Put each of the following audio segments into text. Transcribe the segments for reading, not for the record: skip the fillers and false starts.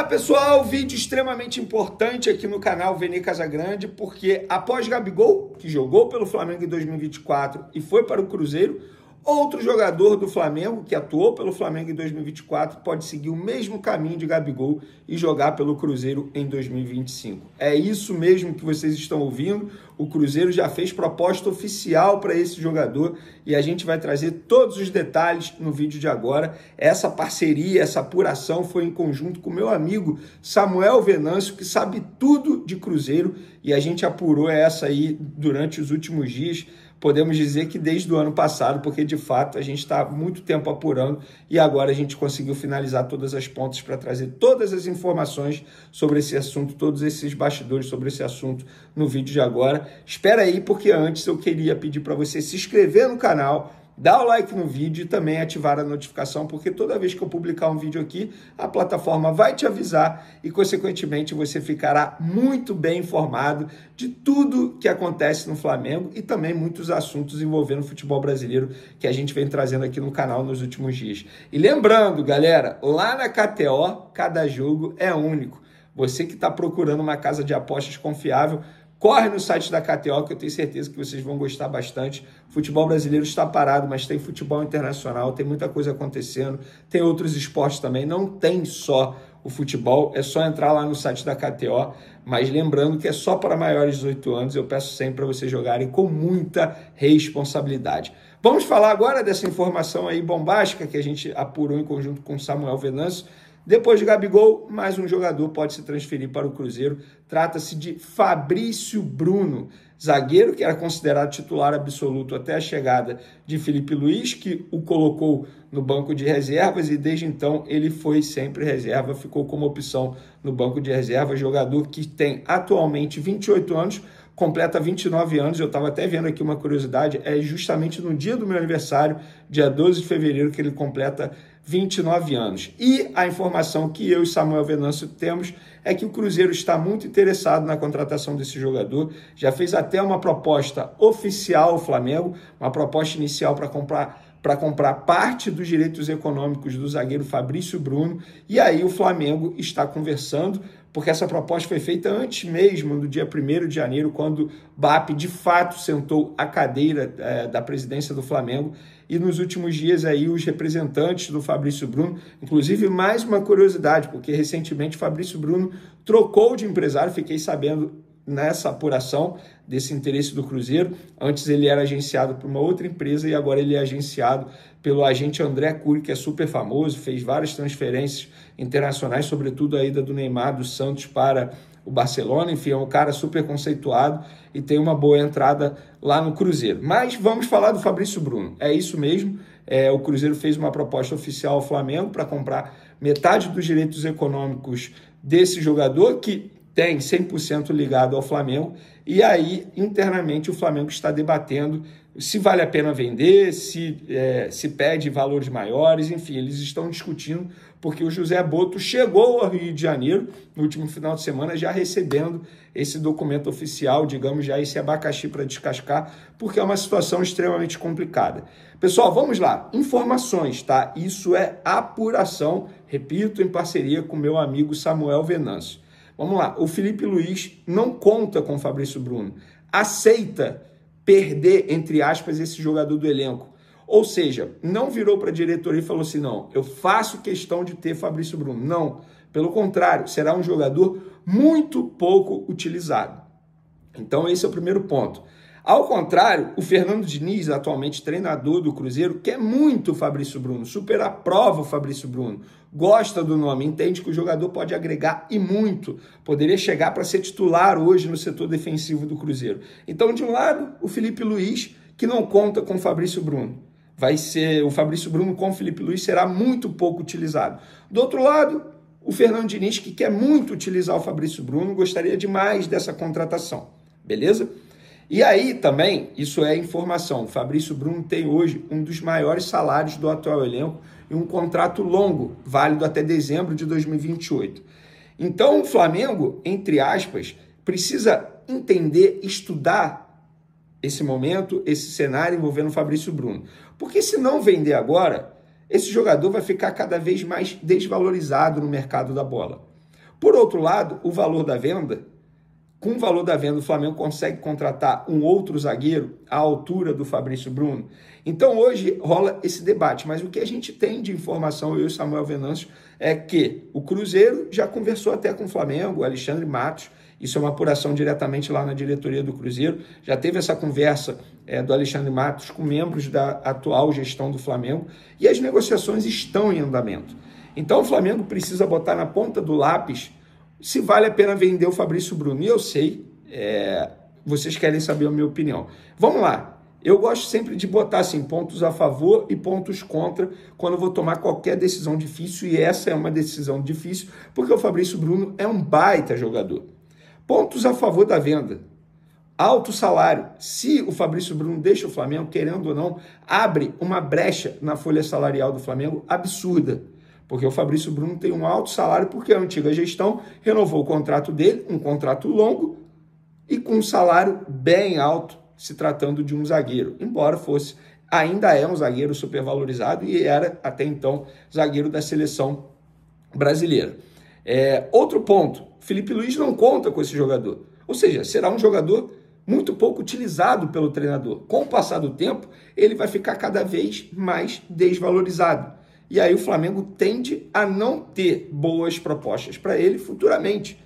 Fala pessoal, vídeo extremamente importante aqui no canal Vene Casagrande, porque após Gabigol, que jogou pelo Flamengo em 2024 e foi para o Cruzeiro, outro jogador do Flamengo, que atuou pelo Flamengo em 2024, pode seguir o mesmo caminho de Gabigol e jogar pelo Cruzeiro em 2025. É isso mesmo que vocês estão ouvindo. O Cruzeiro já fez proposta oficial para esse jogador e a gente vai trazer todos os detalhes no vídeo de agora. Essa parceria, essa apuração foi em conjunto com meu amigo Samuel Venâncio, que sabe tudo de Cruzeiro, e a gente apurou essa aí durante os últimos dias. Podemos dizer que desde o ano passado, porque de fato a gente está há muito tempo apurando e agora a gente conseguiu finalizar todas as pontas para trazer todas as informações sobre esse assunto, todos esses bastidores sobre esse assunto no vídeo de agora. Espera aí, porque antes eu queria pedir para você se inscrever no canal, dá o like no vídeo e também ativar a notificação, porque toda vez que eu publicar um vídeo aqui, a plataforma vai te avisar e, consequentemente, você ficará muito bem informado de tudo que acontece no Flamengo e também muitos assuntos envolvendo o futebol brasileiro que a gente vem trazendo aqui no canal nos últimos dias. E lembrando, galera, lá na KTO, cada jogo é único. Você que está procurando uma casa de apostas confiável, corre no site da KTO, que eu tenho certeza que vocês vão gostar bastante. O futebol brasileiro está parado, mas tem futebol internacional, tem muita coisa acontecendo, tem outros esportes também, não tem só o futebol, é só entrar lá no site da KTO, mas lembrando que é só para maiores de 18 anos, eu peço sempre para vocês jogarem com muita responsabilidade. Vamos falar agora dessa informação aí bombástica que a gente apurou em conjunto com Samuel Venâncio. Depois de Gabigol, mais um jogador pode se transferir para o Cruzeiro. Trata-se de Fabrício Bruno, zagueiro que era considerado titular absoluto até a chegada de Felipe Luiz, que o colocou no banco de reservas e desde então ele foi sempre reserva, ficou como opção no banco de reservas. Jogador que tem atualmente 28 anos, completa 29 anos, eu estava até vendo aqui uma curiosidade, é justamente no dia do meu aniversário, dia 12 de fevereiro, que ele completa 29 anos. E a informação que eu e Samuel Venâncio temos é que o Cruzeiro está muito interessado na contratação desse jogador, já fez até uma proposta oficial ao Flamengo, uma proposta inicial para comprar parte dos direitos econômicos do zagueiro Fabrício Bruno, e aí o Flamengo está conversando, porque essa proposta foi feita antes mesmo do dia 1º de janeiro, quando BAP de fato sentou a cadeira da presidência do Flamengo, e nos últimos dias aí os representantes do Fabrício Bruno, inclusive mais uma curiosidade, porque recentemente Fabrício Bruno trocou de empresário, fiquei sabendo nessa apuração desse interesse do Cruzeiro. Antes ele era agenciado por uma outra empresa e agora ele é agenciado pelo agente André Cury, que é super famoso, fez várias transferências internacionais, sobretudo a ida do Neymar do Santos para o Barcelona. Enfim, é um cara super conceituado e tem uma boa entrada lá no Cruzeiro. Mas vamos falar do Fabrício Bruno. É isso mesmo, o Cruzeiro fez uma proposta oficial ao Flamengo para comprar metade dos direitos econômicos desse jogador, que tem 100% ligado ao Flamengo, e aí internamente o Flamengo está debatendo se vale a pena vender, se pede valores maiores, enfim, eles estão discutindo, porque o José Boto chegou ao Rio de Janeiro no último final de semana já recebendo esse documento oficial, digamos, já esse abacaxi para descascar, porque é uma situação extremamente complicada. Pessoal, vamos lá, informações, tá? Isso é apuração, repito, em parceria com meu amigo Samuel Venâncio. Vamos lá, o Felipe Luiz não conta com o Fabrício Bruno, aceita perder, entre aspas, esse jogador do elenco. Ou seja, não virou para a diretoria e falou assim, não, eu faço questão de ter Fabrício Bruno. Não, pelo contrário, será um jogador muito pouco utilizado. Então esse é o primeiro ponto. Ao contrário, o Fernando Diniz, atualmente treinador do Cruzeiro, quer muito o Fabrício Bruno, super aprova o Fabrício Bruno, gosta do nome, entende que o jogador pode agregar e muito, poderia chegar para ser titular hoje no setor defensivo do Cruzeiro. Então, de um lado, o Felipe Luiz, que não conta com o Fabrício Bruno. Vai ser o Fabrício Bruno com o Felipe Luiz será muito pouco utilizado. Do outro lado, o Fernando Diniz, que quer muito utilizar o Fabrício Bruno, gostaria demais dessa contratação, beleza? E aí também, isso é informação, o Fabrício Bruno tem hoje um dos maiores salários do atual elenco e um contrato longo, válido até dezembro de 2028. Então o Flamengo, entre aspas, precisa entender, estudar esse momento, esse cenário envolvendo o Fabrício Bruno. Porque se não vender agora, esse jogador vai ficar cada vez mais desvalorizado no mercado da bola. Por outro lado, o valor da venda, com o valor da venda, o Flamengo consegue contratar um outro zagueiro à altura do Fabrício Bruno. Então hoje rola esse debate, mas o que a gente tem de informação, eu e o Samuel Venâncio, é que o Cruzeiro já conversou até com o Flamengo, o Alexandre Matos, isso é uma apuração diretamente lá na diretoria do Cruzeiro, já teve essa conversa do Alexandre Matos com membros da atual gestão do Flamengo e as negociações estão em andamento. Então o Flamengo precisa botar na ponta do lápis se vale a pena vender o Fabrício Bruno. E eu sei, vocês querem saber a minha opinião. Vamos lá. Eu gosto sempre de botar assim, pontos a favor e pontos contra quando eu vou tomar qualquer decisão difícil, e essa é uma decisão difícil, porque o Fabrício Bruno é um baita jogador. Pontos a favor da venda. Alto salário. Se o Fabrício Bruno deixa o Flamengo, querendo ou não, abre uma brecha na folha salarial do Flamengo absurda. Porque o Fabrício Bruno tem um alto salário porque a antiga gestão renovou o contrato dele, um contrato longo e com um salário bem alto, se tratando de um zagueiro. Embora fosse, ainda é um zagueiro supervalorizado e era, até então, zagueiro da seleção brasileira. Outro ponto, Felipe Luiz não conta com esse jogador. Ou seja, será um jogador muito pouco utilizado pelo treinador. Com o passar do tempo, ele vai ficar cada vez mais desvalorizado. E aí o Flamengo tende a não ter boas propostas para ele futuramente.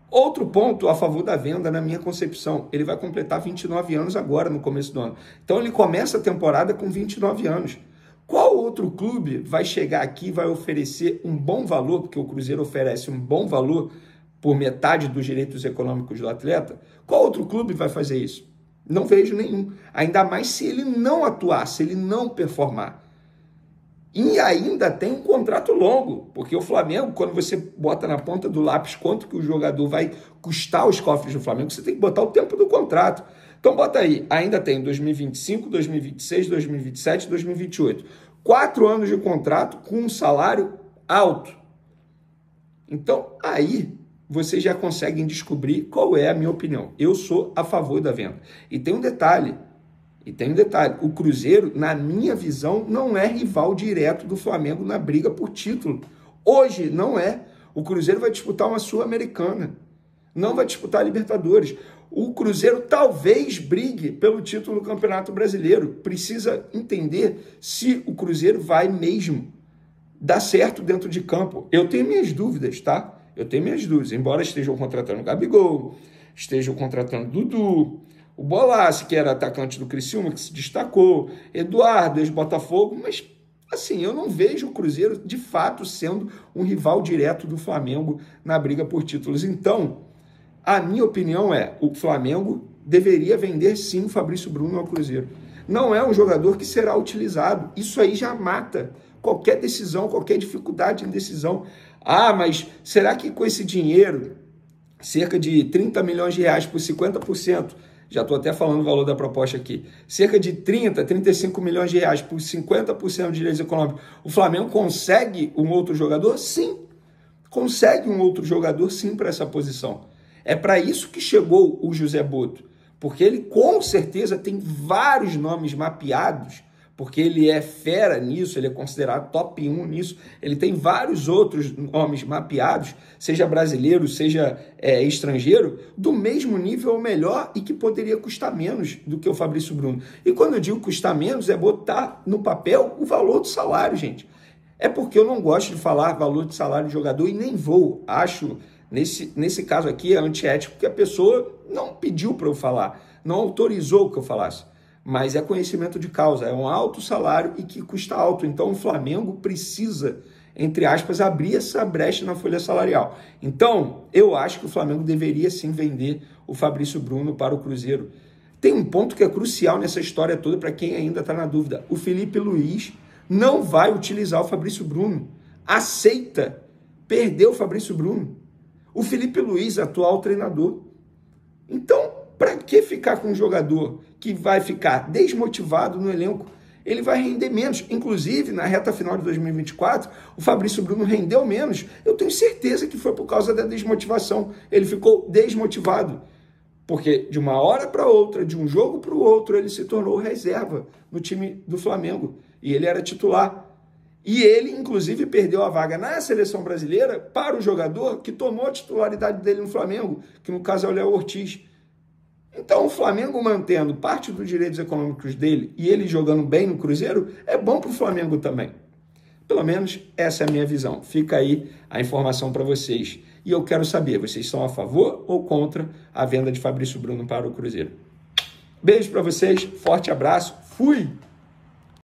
Outro ponto a favor da venda, na minha concepção, ele vai completar 29 anos agora, no começo do ano. Então ele começa a temporada com 29 anos. Qual outro clube vai chegar aqui e vai oferecer um bom valor, porque o Cruzeiro oferece um bom valor por metade dos direitos econômicos do atleta? Qual outro clube vai fazer isso? Não vejo nenhum. Ainda mais se ele não atuar, se ele não performar. E ainda tem um contrato longo, porque o Flamengo, quando você bota na ponta do lápis quanto que o jogador vai custar os cofres do Flamengo, você tem que botar o tempo do contrato. Então bota aí, ainda tem 2025, 2026, 2027, 2028. 4 anos de contrato com um salário alto. Então aí vocês já conseguem descobrir qual é a minha opinião. Eu sou a favor da venda. E tem um detalhe, o Cruzeiro, na minha visão, não é rival direto do Flamengo na briga por título. Hoje não é. O Cruzeiro vai disputar uma Sul-Americana, não vai disputar a Libertadores. O Cruzeiro talvez brigue pelo título do Campeonato Brasileiro. Precisa entender se o Cruzeiro vai mesmo dar certo dentro de campo. Eu tenho minhas dúvidas, tá? Eu tenho minhas dúvidas, embora estejam contratando o Gabigol, estejam contratando o Dudu, o Bolassi, que era atacante do Criciúma, que se destacou, Eduardo, ex-Botafogo, mas assim, eu não vejo o Cruzeiro de fato sendo um rival direto do Flamengo na briga por títulos. Então, a minha opinião é, o Flamengo deveria vender sim o Fabrício Bruno ao Cruzeiro. Não é um jogador que será utilizado, isso aí já mata qualquer decisão, qualquer dificuldade em decisão. Ah, mas será que com esse dinheiro, cerca de 30 milhões de reais por 50%, já estou até falando o valor da proposta aqui, cerca de 30, 35 milhões de reais por 50% de direitos econômicos, o Flamengo consegue um outro jogador? Sim, consegue um outro jogador sim para essa posição. É para isso que chegou o José Botto, porque ele com certeza tem vários nomes mapeados, porque ele é fera nisso, ele é considerado top 1 nisso, ele tem vários outros nomes mapeados, seja brasileiro, seja estrangeiro, do mesmo nível ou melhor e que poderia custar menos do que o Fabrício Bruno. E quando eu digo custar menos, é botar no papel o valor do salário, gente. É porque eu não gosto de falar valor de salário de jogador e nem vou. Acho, nesse caso aqui, é antiético, porque a pessoa não pediu para eu falar, não autorizou que eu falasse. Mas é conhecimento de causa, é um alto salário e que custa alto. Então o Flamengo precisa, entre aspas, abrir essa brecha na folha salarial. Então, eu acho que o Flamengo deveria sim vender o Fabrício Bruno para o Cruzeiro. Tem um ponto que é crucial nessa história toda para quem ainda está na dúvida. O Felipe Luiz não vai utilizar o Fabrício Bruno. Aceita perder o Fabrício Bruno. O Felipe Luiz, atual treinador. Então, para que ficar com um jogador que vai ficar desmotivado no elenco? Ele vai render menos. Inclusive, na reta final de 2024, o Fabrício Bruno rendeu menos. Eu tenho certeza que foi por causa da desmotivação. Ele ficou desmotivado. Porque de uma hora para outra, de um jogo para o outro, ele se tornou reserva no time do Flamengo. E ele era titular. E ele, inclusive, perdeu a vaga na seleção brasileira para o jogador que tomou a titularidade dele no Flamengo, que no caso é o Léo Ortiz. Então, o Flamengo mantendo parte dos direitos econômicos dele e ele jogando bem no Cruzeiro, é bom para o Flamengo também. Pelo menos essa é a minha visão. Fica aí a informação para vocês. E eu quero saber, vocês são a favor ou contra a venda de Fabrício Bruno para o Cruzeiro? Beijo para vocês, forte abraço, fui!